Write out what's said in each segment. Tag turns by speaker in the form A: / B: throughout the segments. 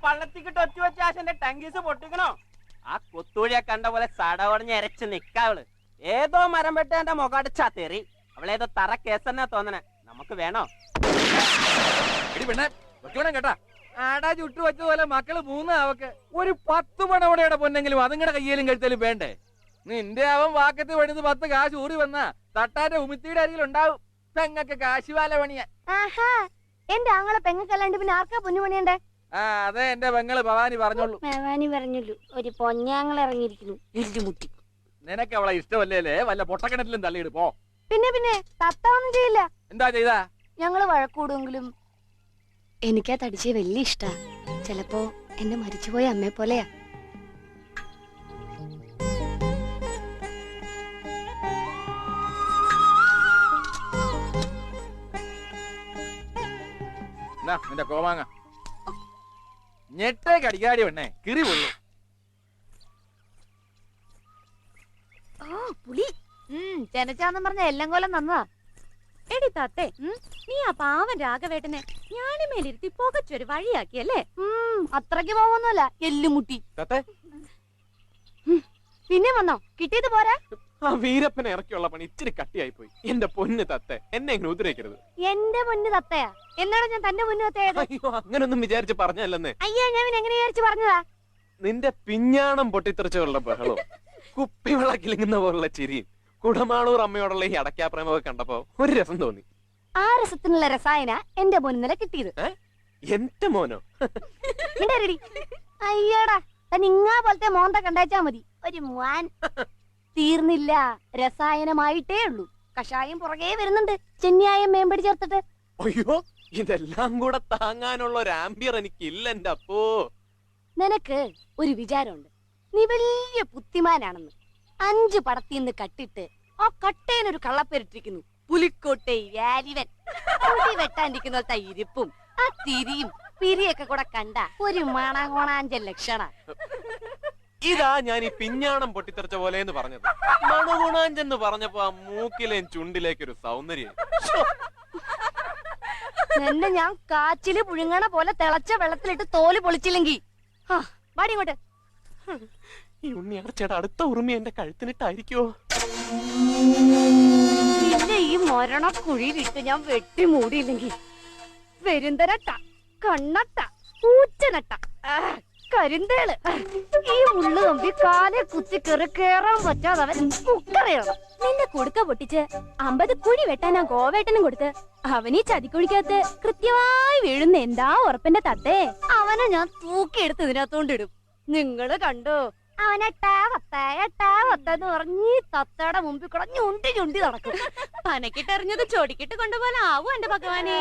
A: പള്ളത്തിക്കിട്ട് ഒറ്റ വെച്ച ആശന്റെ ടങ്കീസ് പൊട്ടിക്കണോ? ആ കൊത്തൂഴിയെ കണ്ട പോലെ സടവടഞ്ഞ് എരച്ച് നിക്കാവള്. ഏതോ മരം വെട്ടേന്റെ മുഖടിച്ചാ തെറി. അവളേതോ തറ കേസെന്നാ തോന്നണേ. നമുക്ക് വേണോ?
B: കേട്ടാ ആടാ ചുട്ടു വെച്ചതുപോലെ മക്കള് മൂന്നാവക്ക് ഒരു 10 മണവടയുടെ പൊന്നെങ്കിലും അതുങ്ങളുടെ കയ്യിലും കഴുത്തലും വേണ്ടേ? നിന്റെ അവൻ വാക്കത്ത് പണിത് 10 കാശ് ഊറി വന്നാ തട്ടാന്റെ ഉമിത്തിയുടെ അരികിലുണ്ടാവും പെങ്ങക്ക് കാശുവാല പണിയാ.
C: എന്റെ ആങ്ങളെ പെങ്ങക്കല്ലാണ്ട് പിന്നെ ആർക്കാ പൊന്നുപണിയണ്ടേ?
B: അതെ എന്റെ പെങ്ങള് ഭവാനി പറഞ്ഞോളൂ.
C: ഒരു പൊന്നാങ്ങൾ ഇറങ്ങിയിരിക്കുന്നു എല്ലുമുട്ടി.
B: നിനക്ക് അവളെ ഇഷ്ടമല്ലേ? വല്ല പൊട്ടക്കിണറ്റിലും തള്ളിയിട് പോ.
C: പിന്നെ തത്ത ഒന്നും ചെയ്യില്ല.
B: എന്താ ചെയ്താ?
C: ഞങ്ങള് വഴക്കൂടുമെങ്കിലും എനിക്കാ തടിച്ചേ വലിയ ഇഷ്ടാ. ചിലപ്പോ എന്നെ മരിച്ചുപോയ അമ്മയെ പോലെയാ.
B: നിന്റെ കോമാങ്ങ ഞെട്ടേ കടിക്കാടി പെണ്ണേ കിറി കൊള്ളു.
C: പുളി ചെനച്ചാന്നും പറഞ്ഞ എല്ലാം കൊല്ലം തന്നതാ.
D: എടി തത്തേ, നീ ആ പാവൻ രാഘവേട്ടനെ ഞാനിമേലിരുത്തി പുകച്ചൊരു വഴിയാക്കിയല്ലേ?
C: അത്രയ്ക്ക് പോവൊന്നുമല്ല എല്ലുമുട്ടി. പിന്നെ വന്നോ? കിട്ടിയത് പോരാ?
E: ആ വീരപ്പനെ ഇറക്കിയുള്ള പണി ഇച്ചിരി കട്ടിയായി പോയി. എന്റെ പൊന്ന് തത്തെ, എന്നെ ഇങ്ങനെ ഉദ്രവിക്കരുത്.
C: എന്റെ പൊന്ന് തത്തയാ? എന്നാണ് ഞാൻ തന്റെ പൊന്നു തത്തയത്?
E: അയ്യോ, അങ്ങനൊന്നും വിചാരിച്ച് പറഞ്ഞല്ലെന്നേ.
C: അയ്യോ, ഞാൻ എങ്ങനെ വിചാരിച്ചു പറഞ്ഞതാ?
E: നിന്റെ പിഞ്ഞാണം പൊട്ടിത്തെറിച്ചുള്ള ബഹളവും കുപ്പിവെള്ള കിലുങ്ങുന്ന പോലുള്ള ചിരിയും കുടമാളൂർ അമ്മയോടുള്ള ഈ അടക്കാപ്രേമൊക്കെ കണ്ടപ്പോ ഒരു രസം തോന്നി.
C: ആ രസത്തിനുള്ള രസായന എന്റെ പൊന്നില കിട്ടിയത്.
E: എന്റെ മോനോ?
C: അയ്യടാ, നിങ്ങാ പോലത്തെ മോന്ത കണ്ടാച്ചാ മതി. ഒരു മുവാൻ തീർന്നില്ല, രസായനമായിട്ടേ ഉള്ളൂ. കഷായം പുറകെ വരുന്നുണ്ട്, ചെന്നിയായം മേമ്പടി ചേർത്തിട്ട്.
E: അയ്യോ, ഇതെല്ലാം കൂടെ താങ്ങാനുള്ള ഒരു ആംബിയർ എനിക്കില്ല എന്റെ അപ്പോ.
C: നിനക്ക് ഒരു വിചാരമുണ്ട്, നീ വലിയ ബുദ്ധിമാനാണെന്ന്. 5 പടത്തിന്ന് കട്ടിട്ട് ആ കട്ടേനൊരു കള്ളപ്പേരിട്ടിരിക്കുന്നു, പുലിക്കോട്ടെ വാലിവൻ. മുടി വെട്ടാണ്ടിരിക്കുന്ന ഇരിപ്പും ആ തിരിയും പിരിയൊക്കെ കൂടെ കണ്ട ഒരു മണകോണാഞ്ചൽ ലക്ഷണ.
E: ഇതാ ഞാൻ ഈ പിഞ്ഞാണം പൊട്ടിത്തെറിച്ച പോലെ എന്ന് പറഞ്ഞത്. മണഗുണാഞ്ചെന്ന് പറഞ്ഞപ്പോ ആ മൂക്കിലേം ചുണ്ടിലേക്കൊരു സൗന്ദര്യം.
C: എന്നെ ഞാൻ കാച്ചില് പുഴുങ്ങണ പോലെ തിളച്ച വെള്ളത്തിലിട്ട് തോല് പൊളിച്ചില്ലെങ്കി വാടി ഇങ്ങോട്ട്.
E: ഈ ഉണ്ണിയാർച്ചയുടെ അടുത്ത ഉറുമി എന്റെ കഴുത്തിനിട്ടായിരിക്കോ?
C: പിന്നെ ഈ മരണ കുഴിയിലിട്ട് ഞാൻ വെട്ടി മൂടിയില്ലെങ്കിൽ വെരുന്തരട്ട, കണ്ണട്ട, പൂച്ചനട്ട, കരിന്തേള് ഈ മുള്ളു കമ്പി കാലെ കുത്തി കേറാൻ പറ്റാതവൻ മുക്കറിയണം.
D: നിന്റെ കുടുക്ക പൊട്ടിച്ച് 50 കുഴി വെട്ടാനാ ഗോവേട്ടനും കൊടുത്ത് അവനീ ചതിക്കുഴിക്കകത്ത് കൃത്യമായി വീഴുന്ന എന്താ ഉറപ്പിന്റെ തത്തേ?
C: അവനെ ഞാൻ തൂക്കിയെടുത്ത് ഇതിനകത്തോണ്ടിടും. നിങ്ങള് കണ്ടോ? അവനെട്ടാ വത്തെന്ന് പറഞ്ഞ് തത്തയുടെ മുമ്പിൽ കൂടെ ഞുണ്ടി നടക്കും.
D: പനക്കിട്ടെറിഞ്ഞത് ചൊടിക്കിട്ട് കൊണ്ടുപോലെ ആവൂ എന്റെ ഭഗവാനെ.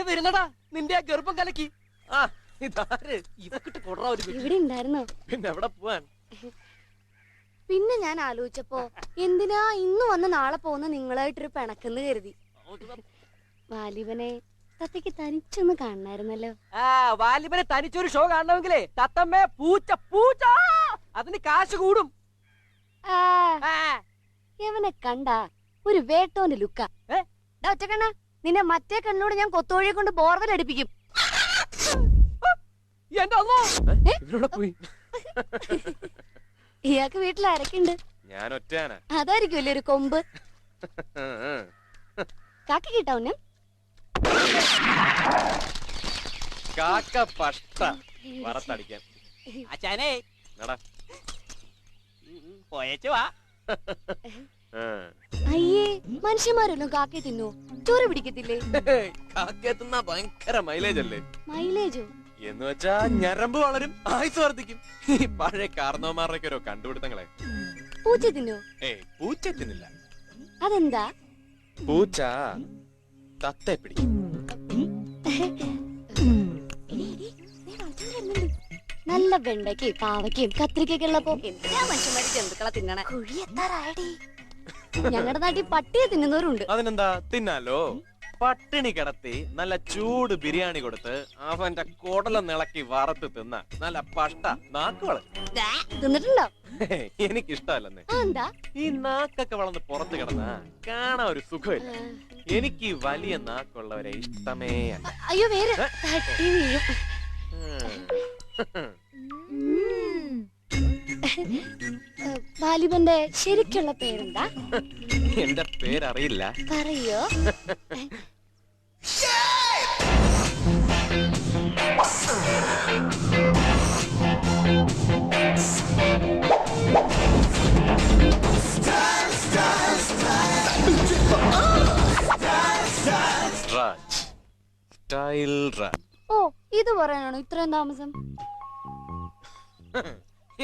A: വരുന്നടാ നിന്റെ ആ ഗർഭം കലക്കി. ഇതൊക്കെ
C: ഇവിടെ ഉണ്ടായിരുന്നോ?
E: പിന്നെ എവിടെ പോവാൻ?
C: പിന്നെ ഞാൻ ആലോചിച്ചപ്പോ എന്തിനാ ഇന്ന് വന്ന് നാളെ പോകുന്ന നിങ്ങളായിട്ടൊരു പിണക്കെന്ന് കരുതി. വാലിബനെ തത്തയ്ക്ക് തനിച്ചൊന്ന് കാണണായിരുന്നല്ലോ.
A: വാലിബനെ തനിച്ചൊരു ഷോ കാണണമെങ്കിലേ തത്തമ്മേ പൂച്ച പൂച്ച അതിന് കാശ് കൂടും.
C: ഇവനെ കണ്ട ഒരു വേട്ടോന്റെ ലുക്ക. ഒറ്റക്കണ്ണ, നിന്നെ മറ്റേ കണ്ണോട് ഞാൻ കൊത്തോഴിയെ കൊണ്ട് ബോർവെൽ അടിപ്പിക്കും. ഇയാൾക്ക് വീട്ടിൽ ആരൊക്കെയുണ്ട്?
E: ഞാൻ ഒറ്റയാനാ.
C: അതായിരിക്കും അല്ലേ ഒരു കൊമ്പ്. കാക്ക കിട്ടാവുന്ന
E: കാക്ക പട്ട വറത്തടിക്കാൻ.
A: അച്ഛനെ പോയച്ചു വാ.
C: അയ്യേ, മനുഷ്യന്മാരെല്ലാം കാക്കയെ തിന്നോ? ചോറ് പിടിക്കത്തില്ലേ?
E: കാക്കയെ തിന്നാ ഭയങ്കര മൈലേജ് അല്ലേ?
C: മൈലേജോ?
E: എന്ന് വെച്ചാ ഞരമ്പ് വളരും, ആയുസ് വർദ്ധിക്കും. ഈ പഴയ കാർന്നോമാരുടെ ഓരോ കണ്ടുപിടുത്തങ്ങളെ.
C: പൂച്ച തിന്നോ?
E: പൂച്ച തിന്നില്ല.
C: അതെന്താ?
E: പൂച്ച തത്തെ പിടിക്കും.
C: നല്ല വെണ്ടയ്ക്ക് പാവയ്ക്കും കത്രിക്കൊക്കെ ഉള്ളപ്പോ എന്തിനാ മനുഷ്യന്മാര് ജന്തുക്കളെ തിന്നണേ? ഞങ്ങളുടെ നാട്ടിൽ പട്ടിയെ തിന്നുന്നവരുണ്ട്.
E: അതിനെന്താ, തിന്നാലോ. പട്ടിണി കിടത്തി നല്ല ചൂട് ബിരിയാണി കൊടുത്ത് അവന്റെ കുടല നിളക്കി വറുത്ത് തിന്ന നല്ല പഷ്ട നാക്കുകള്
C: തിന്നിട്ടുണ്ടോ?
E: എനിക്കിഷ്ടമല്ലെന്നേ.
C: എന്താ
E: ഈ നാക്കൊക്കെ വളർന്ന് പുറത്ത് കിടന്ന കാണാൻ ഒരു സുഖമില്ല. എനിക്ക് ഈ വലിയ നാക്കുള്ളവരെ ഇഷ്ടമേ അല്ല.
C: അയ്യോ വേറെ തട്ടി വീഴും. വാലിബന്റെ ശരിക്കുള്ള പേരെന്താ?
E: എന്റെ പേരറിയില്ല.
C: പറയോ?
E: രാജ് സ്റ്റൈൽ രാജ്.
C: ഓ ഇത് പറയാനാണോ ഇത്രയും താമസം?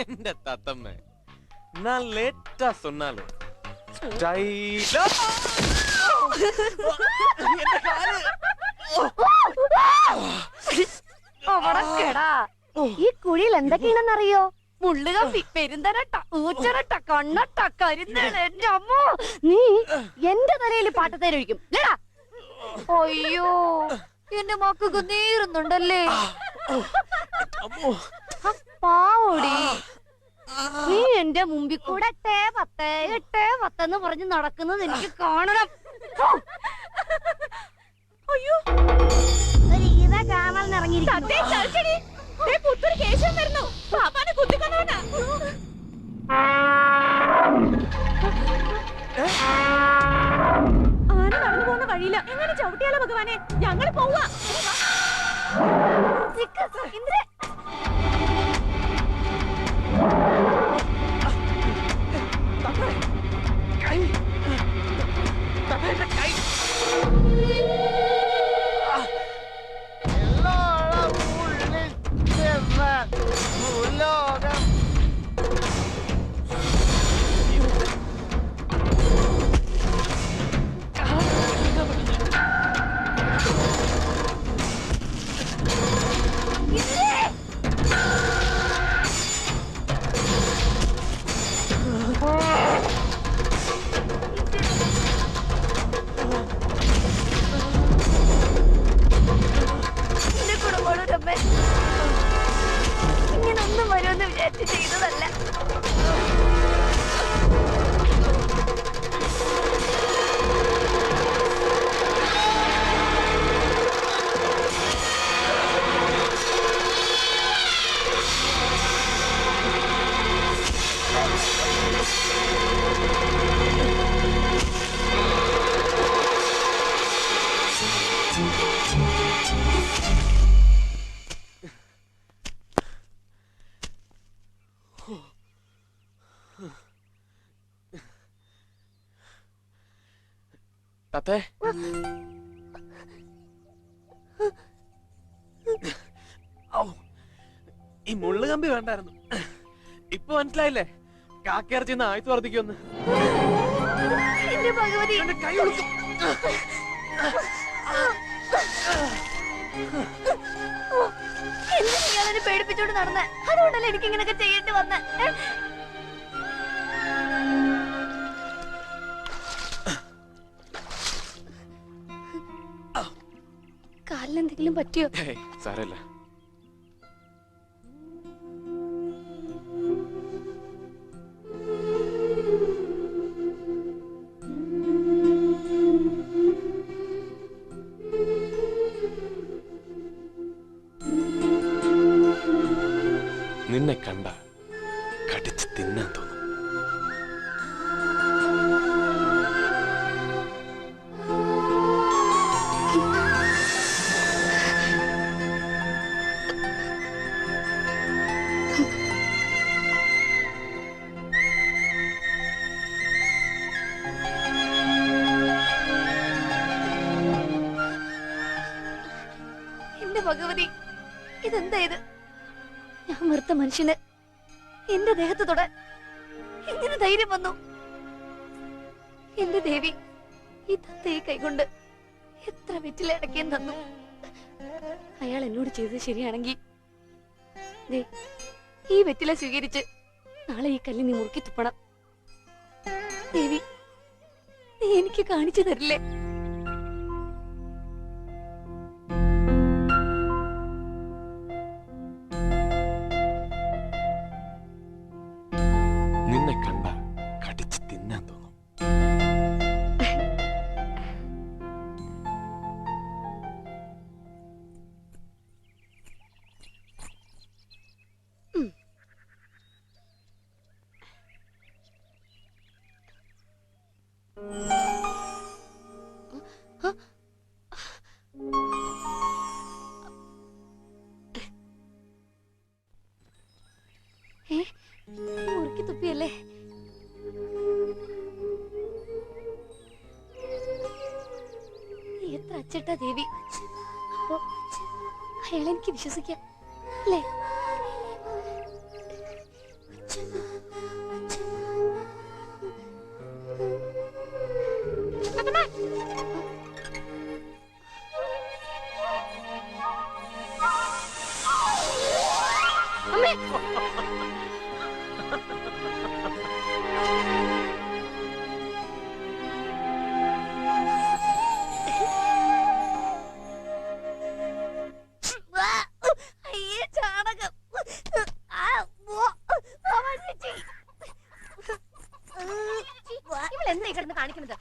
E: എന്റെ തത്തമ്മ ഞാൻ ലേറ്റാ சொன்னாலும் സ്റ്റൈൽ.
C: ഈ കുഴിയിൽ എന്തൊക്കെയാണെന്നറിയോ? മുള്ളുകമ്പി, പെരുന്തരട്ട, ഊച്ചരട്ട, കണ്ണട്ട, കരിന്തേള്. എന്റെ അമ്മോ, നീ എന്റെ തലയിൽ പാട്ടത്തേരൊഴിക്കും. അയ്യോ എന്റെ മക്കൾക്ക് നീറുന്നുണ്ടല്ലേ. പാവോടി, നീ എന്റെ മുമ്പിൽ കൂടെ 8 10 എന്ന് പറഞ്ഞ് നടക്കുന്നത് എനിക്ക് കാണണം.
D: അയ്യോ
C: ഒരു ഈവ കാണാൻ ഇറങ്ങിയിരിക്കുന്നു.
D: ആന നടന്നു പോകുന്ന വഴിയില്ല. എങ്ങനെ ചവിട്ടിയാലോ ഭഗവാനെ? ഞങ്ങൾ പോവാ.
C: ഇങ്ങനൊന്നും വരുമെന്ന് വിചാരിച്ച് ചെയ്തതല്ല.
E: തത്തേ, ഈ മുള്ളുകമ്പി വേണ്ടായിരുന്നു. ഇപ്പൊ മനസ്സിലായില്ലേ കാക്കയിറച്ചിന്ന് ആയുസ് വർദ്ധിക്കുമെന്ന്.
C: എന്റെ ഭഗവതി,
E: എന്റെ കൈ ഒളുക്കും.
C: ഞാനതിനെ പേടിപ്പിച്ചോണ്ട് നടന്ന, അതുകൊണ്ടല്ലേ എനിക്ക് ഇങ്ങനെയൊക്കെ ചെയ്യേണ്ടി വന്ന. കാലിനെന്തെങ്കിലും പറ്റിയോ?
E: സാരമില്ല. നിന്നെ കണ്ട കടിച്ച് തിന്നാൻ തോന്നും.
C: എന്റെ ഭഗവതി, ഇതെന്താ ഇത്? ഞാൻ വെറുത്ത മനുഷ്യന് എന്റെ ദേഹത്ത് തൊടാൻ എങ്ങനെ ധൈര്യം വന്നു? എന്റെ ദേവി, ഈ തത്തയെ കൈകൊണ്ട് എത്ര വെറ്റിലടക്കിയും തന്നു. അയാൾ എന്നോട് ചെയ്തത് ശരിയാണെങ്കിൽ ഈ വെറ്റില സ്വീകരിച്ച് നാളെ ഈ കല്ല് നീ മുറുക്കി തുപ്പണം. ദേവി, നീ എനിക്ക് കാണിച്ചു തരില്ലേ? മുറുക്കി തുപ്പിയല്ലേ? എത്ര അച്ചട്ടാ ദേവി. അപ്പൊ അയാളെനിക്ക് വിശ്വസിക്കാം അല്ലേ? അമ്മേ,
D: ഇവളെന്താ കിടന്ന് കാണിക്കുന്നത്?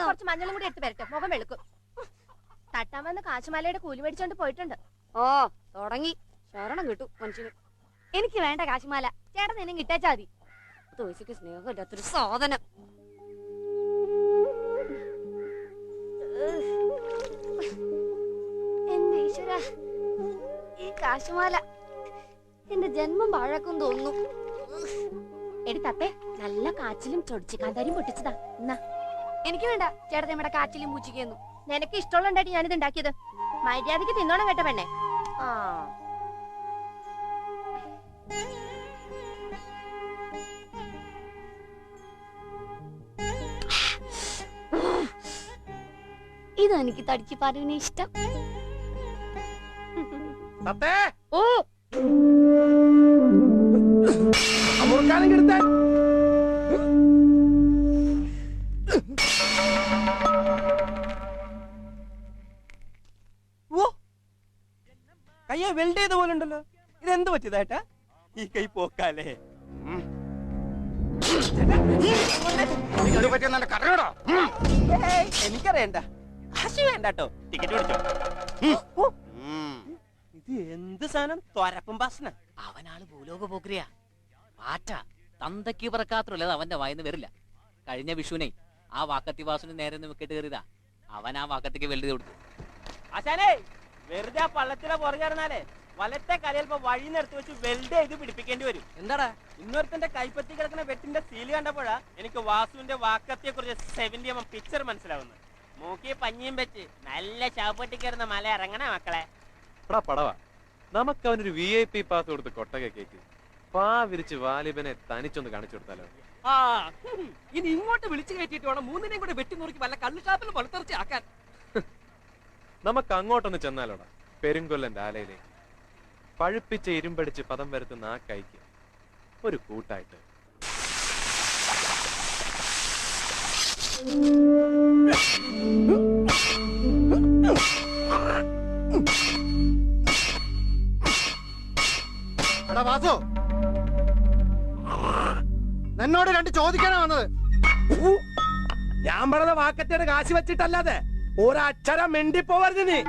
D: കുറച്ച് മഞ്ഞളും കൂടി എടുത്ത് വരട്ടെ, മുഖം വെളുക്കും. തട്ടാൻ വന്ന് കാശുമാലയുടെ കൂലി മേടിച്ചോണ്ട് പോയിട്ടുണ്ട്.
C: ഓ തുടങ്ങി. ശരണം കിട്ടു മനുഷ്യന്. എനിക്ക് വേണ്ട കാശുമാല, ചേട്ടൻ എന്നെ കിട്ടാച്ചാ മതി. തോശിക്ക് സ്നേഹം ഇല്ലാത്തൊരു സാധനം. എന്റെ ഈശ്വര, ഈ കാശുമാല എന്റെ ജന്മം പാഴാക്കും തോന്നുന്നു.
D: എടി തത്തേ, നല്ല കാച്ചിലും ചൊടിച്ച് കാന്താരിയും പൊട്ടിച്ചതാ. എന്നാ
C: എനിക്ക് വേണ്ട ചേട്ടൻ നമ്മുടെ കാച്ചിലും പൂച്ചിക്കൊന്നും.
D: നിനക്ക് ഇഷ്ടമുള്ളണ്ടായിട്ട് ഞാനിത് ഉണ്ടാക്കിയത്. മര്യാദക്ക് തിന്നോണം കേട്ട പെണ്ണെ. ആ
C: ഇതാ എനിക്ക് തടിച്ചു പറയുന്ന ഇഷ്ടം.
B: ഓ അമൂർക്കാനെടുത്താൽ
A: കയ്യെ വെൽഡ് ചെയ്ത പോലെ ഉണ്ടല്ലോ. ഇതെന്ത് പറ്റിയതായിട്ടാ? ഈ കൈ പോക്കാലേ. എനിക്കറിയണ്ട, കാശ് വേണ്ടോ. ടിക്കറ്റ് പിടിച്ചോ. ഇത് എന്ത് സാധനം? തൊരപ്പും ബാസന.
F: അവനാള് ഭൂലോക പോക്രിയാ. പാറ്റ തന്തയ്ക്ക് പറക്കാത്രല്ലേ അവന്റെ വായിന്ന് വരില്ല. കഴിഞ്ഞ വിഷുവിനെ ആ വാക്കത്തി വാസുന് നേരെ വിക്കറ്റ് കയറിയതാ. അവൻ ആ വാക്കത്തേക്ക് വെൽഡ് കൊടുത്തു.
A: ആശാനേ, വെറുതെ ആ പള്ളത്തിലെ പുറകെറിഞ്ഞാലേ വലത്തെ കലയിൽപ്പോ വഴി നിർത്തി വെച്ച് വെൽഡ് ചെയ്ത് പിടിപ്പിക്കേണ്ടി വരും.
F: എന്താടാ
A: ഇന്നൊരുത്തന്റെ കൈപ്പത്തി കിടക്കുന്ന വെട്ടിന്റെ സീല് കണ്ടപ്പോഴാ എനിക്ക് വാസുവിന്റെ വാക്കത്തിയെ കുറിച്ച് 70 പിക്ചർ മനസ്സിലാവുന്നത്. മൂക്കി പഞ്ഞിയും വെച്ച് നല്ല ചാവപ്പെട്ടി കയറുന്ന മല ഇറങ്ങണേ മക്കളെ.
E: പടവാ, നമുക്ക് അവനൊരു VIP പാസ് കൊടുത്ത് കൊട്ടക കയറ്റി പാ വിരിച്ച് വാലിബനെ തനിച്ചൊന്ന് കാണിച്ചു കൊടുത്താലോ?
F: ഇനി ഇങ്ങോട്ട് വിളിച്ചു കയറ്റിട്ട് വേണം മൂന്നിനെയും കൂടെ വെട്ടി നുറുക്കി വല്ല കള്ളുഷാപ്പിൽ വളർത്തിറച്ചി ആക്കാൻ.
E: നമുക്ക് അങ്ങോട്ടൊന്ന് ചെന്നാലോടാ, പെരുങ്കൊല്ലന്റെ ആലയിലേക്ക്. പഴുപ്പിച്ച ഇരുമ്പടിച്ച് പദം വരുത്തുന്ന ആ കൈക്ക് ഒരു കൂട്ടായിട്ട്.
G: വാസു, എന്നോട് രണ്ട് ചോദിക്കാനാ വന്നത്.
B: ഞാൻ പറഞ്ഞ വാക്കത്തിയുടെ കാശ് വെച്ചിട്ടല്ലാതെ ഒരക്ഷരം മിണ്ടിപ്പോവരുത് നീ.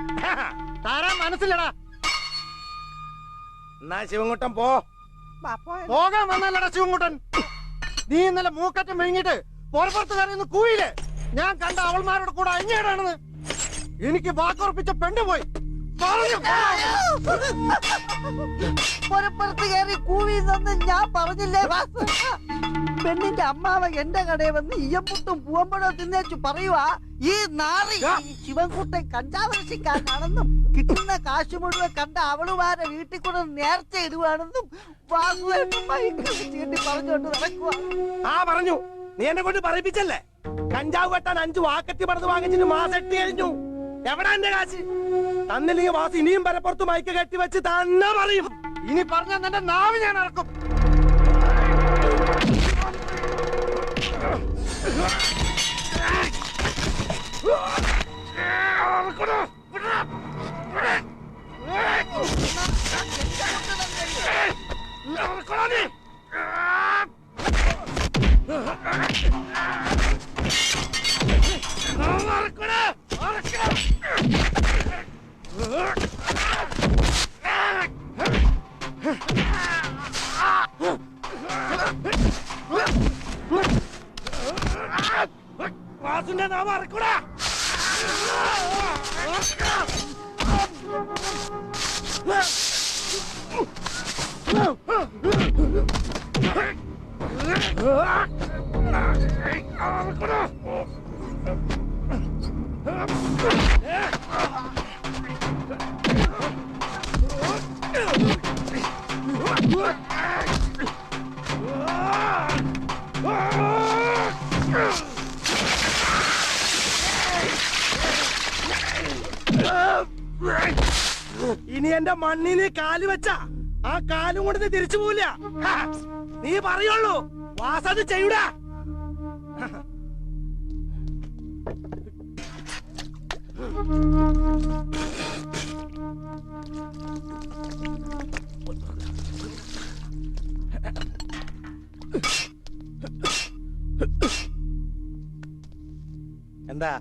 G: താരാൻ മനസ്സില്ലടാ.
B: എന്നാ ശിവൻകുട്ടൻ പോ.
G: പോകാൻ വന്നല്ലടാ ശിവൻകുട്ടൻ. നീ ഇന്നലെ മൂക്കറ്റം വിഴുങ്ങിട്ട് പുറപ്പുറത്തുകാരെന്ന് കൂയില്ലേ? ഞാൻ കണ്ട അവൾമാരുടെ കൂടെ അഞ്ഞേടാണെന്ന്. എനിക്ക് വാക്കുറപ്പിച്ച പെണ്ണു പോയി പറഞ്ഞു.
H: പുറപ്പുറത്ത് കയറി കൂവിന്ന് ഞാൻ പറഞ്ഞില്ലേ വാസു? പെണ്ണിന്റെ അമ്മാവ എന്റെ കടയിൽ വന്ന് ഇയമ്പുട്ടും പൂവമ്പഴോ തിന്നേച്ചു പറയുവാ ഈ നാറി ശിവൻകുട്ടൻ കഞ്ചാവരശിക്കാരനാണെന്നും കിട്ടുന്ന കാശ് മുഴുവൻ കണ്ട അവളുമാരെ വീട്ടിൽ കൂടെ നേർച്ച ഇടുവാണെന്നും വാസുവേട്ടൻ ചീട്ടി പറഞ്ഞുകൊണ്ട് നടക്കുക.
B: പറഞ്ഞു. നീ എന്നെ കൊണ്ട് പറയിപ്പിച്ചല്ലേ? കഞ്ചാവ് വെട്ടാൻ 5 വാക്കത്തി പണിത് വാങ്ങിച്ചിട്ട് മാസെട്ടി കഴിഞ്ഞു. എവിടാ എന്റെ കാശ്? തന്നില്ലെങ്കിൽ വാസ് ഇനിയും പരപ്പുറത്ത് മയക്ക് കെട്ടി വെച്ച് തന്നെ പറയും.
G: ഇനി പറഞ്ഞ നിന്റെ നാവ് ഞാൻ ഇറക്കും. വാസുന്റെ നാമം അറക്കൂടാ. ഇനി എന്റെ മണ്ണിന് കാല് വെച്ച ആ കാലും കൊണ്ട് നീ തിരിച്ചു പോവില്ല. നീ പറയുള്ളൂ വാസത് ചെയ്യൂടാ. എന്താ?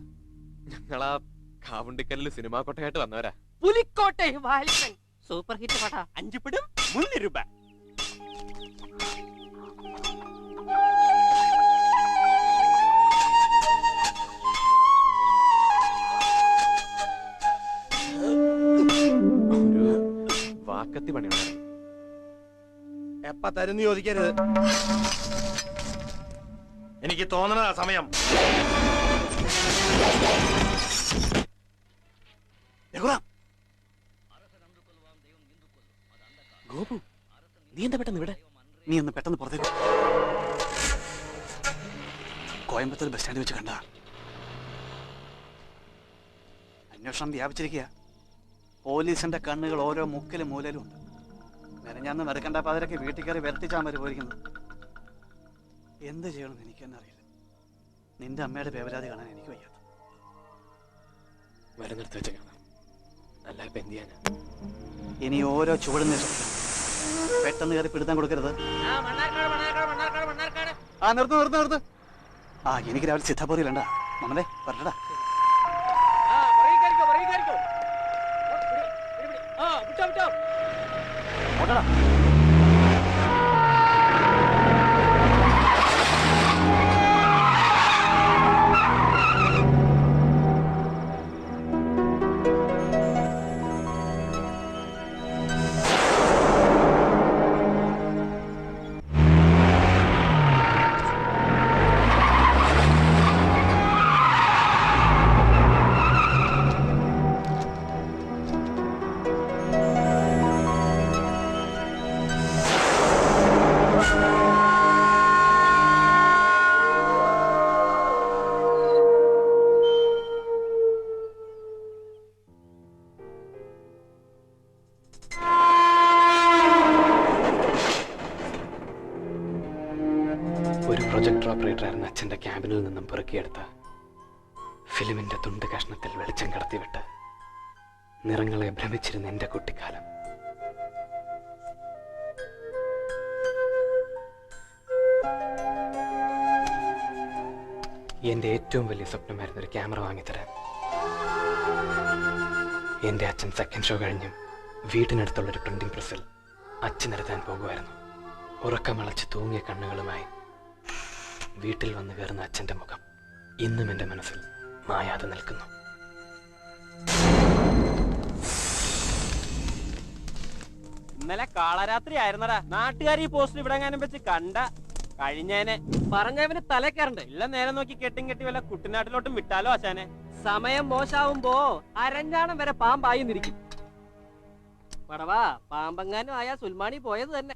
E: ഞങ്ങളാ കാവുണ്ടിക്കലില് സിനിമാ കൊട്ടയായിട്ട് വന്നവരാ.
A: പുലിക്കോട്ടെ വാലിബൻ സൂപ്പർ ഹിറ്റ് പട 5 പിടും 3 രൂപ.
E: ഒരു വാക്കത്തി പണിയാണ്.
G: എപ്പ തരുന്ന് ചോദിക്കരുത്. എനിക്ക് തോന്നണതാ സമയം.
A: ഗോപു, നീ എന്താ പെട്ടെന്ന് ഇവിടെ?
I: നീ ഒന്ന് പെട്ടെന്ന് പുറത്തേക്ക്. കോയമ്പത്തൂർ ബസ് സ്റ്റാൻഡ് വെച്ച് കണ്ട അന്വേഷണം വ്യാപിച്ചിരിക്കുക. പോലീസിന്റെ കണ്ണുകൾ ഓരോ മുക്കിലും മൂലയിലും ഉണ്ട്. മെനഞ്ഞാന്ന് മെറുക്കണ്ട പാതിരക്ക് വീട്ടിൽ കയറി വരട്ടിച്ചാമര് പോയിരിക്കുന്നു. എന്ത് ചെയ്യണമെന്ന് എനിക്കെന്നെ അറിയില്ല. നിന്റെ അമ്മയുടെ പേവരാതി കാണാൻ എനിക്ക് വയ്യാത്ത.
E: വരുന്നിടത്ത് വെച്ച് കാണാം. അല്ല ഇപ്പൊ എന്ത് ചെയ്യാനാ?
I: ഇനി ഓരോ ചുവടും പെട്ടെന്ന് കയറി പിടുത്തം കൊടുക്കരുത്. ആ നിർത്ത് നിർത്ത് നിർത്ത്. ആ എനിക്ക് രാവിലെ സിദ്ധാപൂരിയിലണ്ട മമതേ പറഞ്ഞടാ. ഓട്ടടാ.
E: ഒരു പ്രൊജക്ടർ ഓപ്പറേറ്ററായിരുന്ന അച്ഛൻ്റെ ക്യാബിനിൽ നിന്നും പെറുക്കിയെടുത്ത ഫിലിമിൻ്റെ തുണ്ട് കഷ്ണത്തിൽ വെളിച്ചം കടത്തിവിട്ട് നിറങ്ങളെ ഭ്രമിച്ചിരുന്ന എൻ്റെ കുട്ടിക്കാലം. എൻ്റെ ഏറ്റവും വലിയ സ്വപ്നമായിരുന്നു ഒരു ക്യാമറ വാങ്ങിത്തരാൻ. എൻ്റെ അച്ഛൻ സെക്കൻഡ് ഷോ കഴിഞ്ഞും വീട്ടിനടുത്തുള്ളൊരു പ്രിന്റിംഗ് പ്രസ്സിൽ അച്ഛനെടുത്താൻ പോകുമായിരുന്നു. ഉറക്കമളച്ച് തൂങ്ങിയ കണ്ണുകളുമായി വീട്ടിൽ വന്ന് കയറുന്ന അച്ഛൻ്റെ മുഖം ഇന്നും എൻ്റെ മനസ്സിൽ മായാതെ നിൽക്കുന്നു.
A: ഇന്നലെ കാളരാത്രി ആയിരുന്നടാ. നാട്ടുകാർ ഈ പോസ്റ്റ് ഇവിടെ എങ്ങാനും വെച്ച് കണ്ട കഴിഞ്ഞേനെ. പറഞ്ഞവന് തല കയറണ്ടേ? ഇല്ല, നേരെ നോക്കി കെട്ടും കെട്ടി വല്ല കുട്ടനാട്ടിലോട്ടും വിട്ടാലോ ആശാനെ? സമയം മോശാവുമ്പോ അരഞ്ഞാണം വരെ പാമ്പായി നിരിക്കും. പടവാ, പാമ്പെങ്ങാനും ആയാ സുൽമാണി പോയത് തന്നെ.